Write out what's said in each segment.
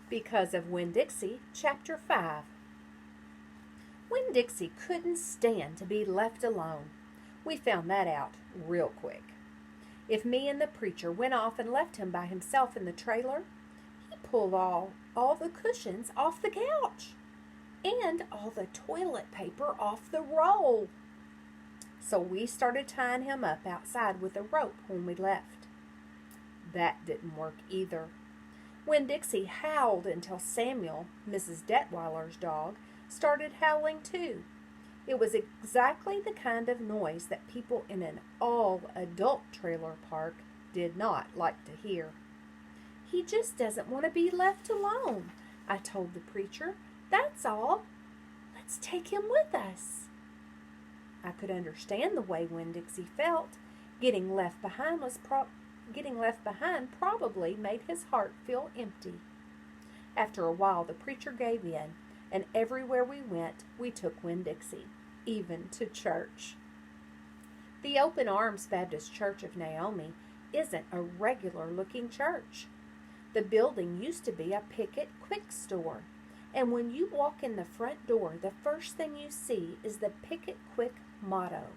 Because of Winn-Dixie, Chapter 5. Winn-Dixie couldn't stand to be left alone. We found that out real quick. If me and the preacher went off and left him by himself in the trailer, he pulled all the cushions off the couch and all the toilet paper off the roll. So we started tying him up outside with a rope when we left. That didn't work either. Winn-Dixie howled until Samuel, Mrs. Detweiler's dog, started howling too. It was exactly the kind of noise that people in an all-adult trailer park did not like to hear. "He just doesn't want to be left alone," I told the preacher. "That's all. Let's take him with us." I could understand the way Winn-Dixie felt. Getting left behind probably made his heart feel empty. After a while, the preacher gave in, and everywhere we went, we took Winn-Dixie, even to church. The Open Arms Baptist Church of Naomi isn't a regular-looking church. The building used to be a Picket Quick store, and when you walk in the front door, the first thing you see is the Picket Quick motto.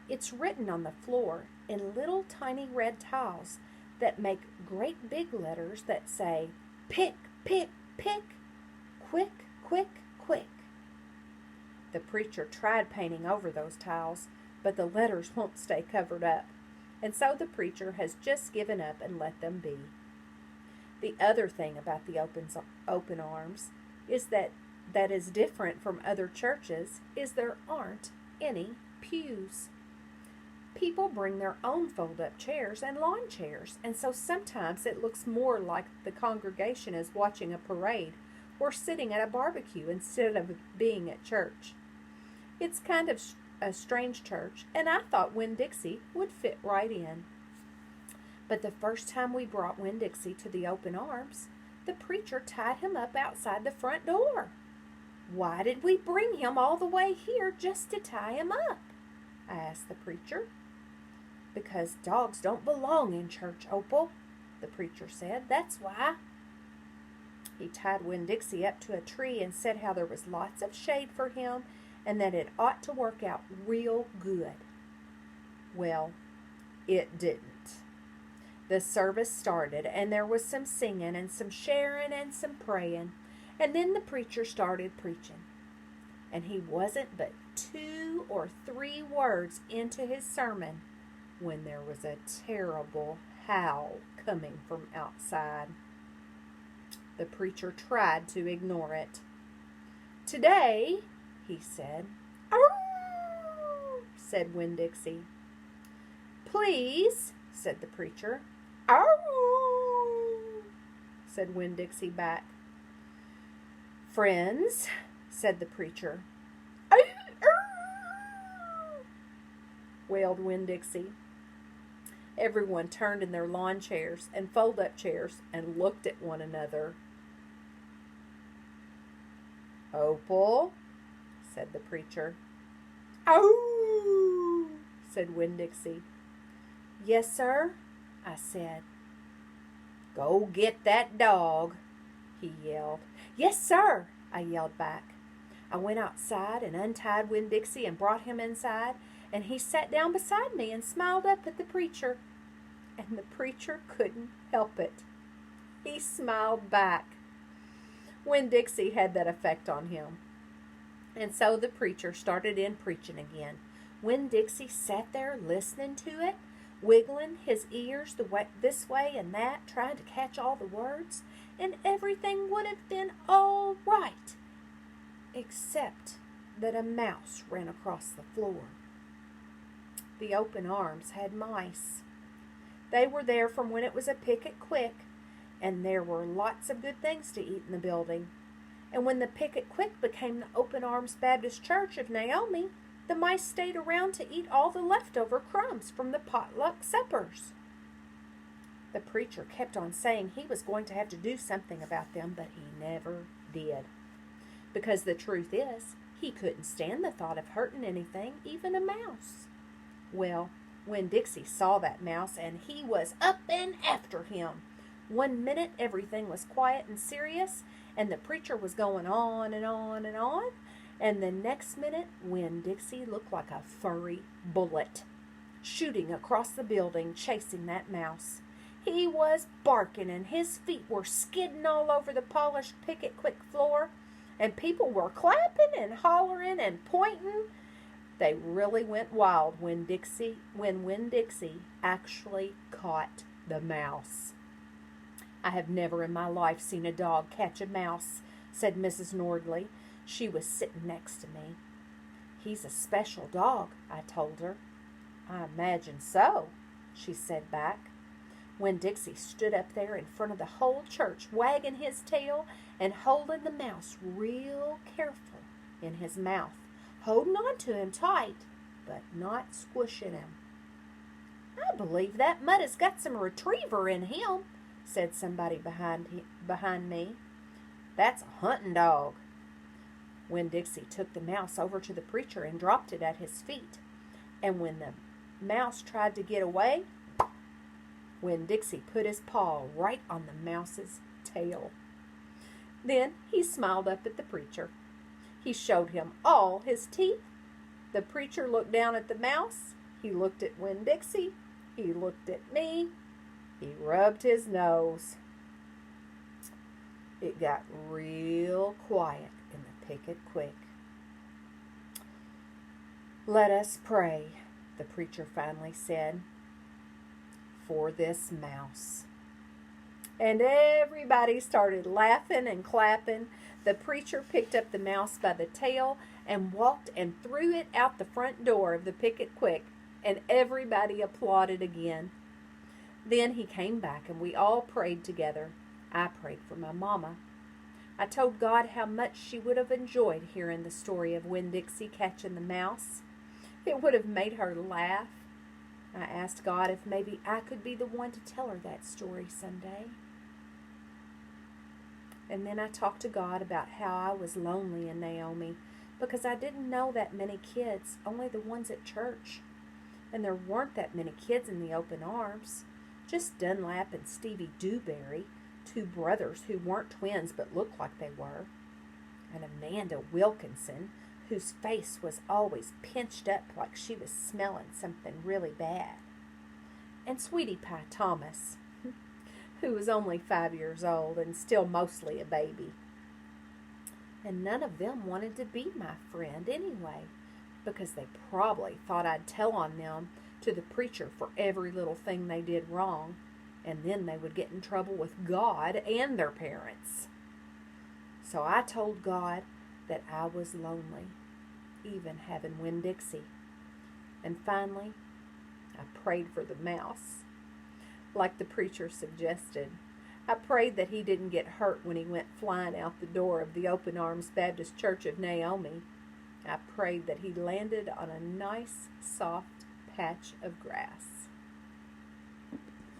It's written on the floor in little tiny red tiles that make great big letters that say, "Pick, pick, pick, quick, quick, quick." The preacher tried painting over those tiles, but the letters won't stay covered up, and so the preacher has just given up and let them be. The other thing about the Open Arms is that is different from other churches is there aren't any pews. People bring their own fold-up chairs and lawn chairs, and so sometimes it looks more like the congregation is watching a parade or sitting at a barbecue instead of being at church. It's kind of a strange church, and I thought Winn-Dixie would fit right in. But the first time we brought Winn-Dixie to the Open Arms, the preacher tied him up outside the front door. "Why did we bring him all the way here just to tie him up?" I asked the preacher. "Because dogs don't belong in church, Opal," the preacher said. "That's why." He tied Winn-Dixie up to a tree and said how there was lots of shade for him and that it ought to work out real good. Well, it didn't. The service started, and there was some singing and some sharing and some praying, and then the preacher started preaching. And he wasn't but 2 or 3 words into his sermon when there was a terrible howl coming from outside. The preacher tried to ignore it. "Today," he said. "Arr!" said Winn-Dixie. "Please," said the preacher. "Arr!" said Winn-Dixie back. "Friends," said the preacher. "Arr!" wailed Winn-Dixie. Everyone turned in their lawn chairs and fold-up chairs and looked at one another. "Opal," said the preacher. "Oh!" said Winn-Dixie. "Yes, sir," I said. "Go get that dog," he yelled. "Yes, sir," I yelled back. I went outside and untied Winn-Dixie and brought him inside, and he sat down beside me and smiled up at the preacher. And the preacher couldn't help it. He smiled back. Winn-Dixie had that effect on him. And so the preacher started in preaching again. Winn-Dixie sat there listening to it, wiggling his ears this way and that, trying to catch all the words, and everything would have been all right, except that a mouse ran across the floor. The Open Arms had mice. They were there from when it was a Picket Quick, and there were lots of good things to eat in the building. And when the Picket Quick became the Open Arms Baptist Church of Naomi, the mice stayed around to eat all the leftover crumbs from the potluck suppers. The preacher kept on saying he was going to have to do something about them, but he never did. Because the truth is, he couldn't stand the thought of hurting anything, even a mouse. Well, Winn-Dixie saw that mouse, and he was up and after him. One minute everything was quiet and serious, and the preacher was going on and on and on. And the next minute, Winn Dixie looked like a furry bullet, shooting across the building, chasing that mouse. He was barking, and his feet were skidding all over the polished picket quick floor, and people were clapping and hollering and pointing. They really went wild when Winn Dixie actually caught the mouse. "I have never in my life seen a dog catch a mouse," said Mrs. Nordley. She was sitting next to me. "He's a special dog," I told her. "I imagine so," she said back. Winn Dixie stood up there in front of the whole church, wagging his tail and holding the mouse real careful in his mouth, holding on to him tight, but not squishing him. "I believe that mutt has got some retriever in him," said somebody behind me. "That's a hunting dog." Winn Dixie took the mouse over to the preacher and dropped it at his feet. And when the mouse tried to get away, Winn Dixie put his paw right on the mouse's tail. Then he smiled up at the preacher. He showed him all his teeth. The preacher looked down at the mouse. He looked at Winn Dixie. He looked at me. He rubbed his nose. It got real quiet in the picket quick. "Let us pray," the preacher finally said, "for this mouse." And everybody started laughing and clapping. The preacher picked up the mouse by the tail and walked and threw it out the front door of the picket quick, and everybody applauded again. Then he came back and we all prayed together. I prayed for my mama. I told God how much she would have enjoyed hearing the story of Winn Dixie catching the mouse. It would have made her laugh. I asked God if maybe I could be the one to tell her that story someday. And then I talked to God about how I was lonely in Naomi because I didn't know that many kids, only the ones at church. And there weren't that many kids in the open arms. Just Dunlap and Stevie Dewberry, two brothers who weren't twins but looked like they were, and Amanda Wilkinson, whose face was always pinched up like she was smelling something really bad, and Sweetie Pie Thomas, who was only 5 years old and still mostly a baby. And none of them wanted to be my friend anyway, because they probably thought I'd tell on them to the preacher for every little thing they did wrong, and then they would get in trouble with God and their parents. So I told God that I was lonely, even having Winn Dixie. And finally, I prayed for the mouse, like the preacher suggested. I prayed that he didn't get hurt when he went flying out the door of the Open Arms Baptist Church of Naomi. I prayed that he landed on a nice, soft patch of grass.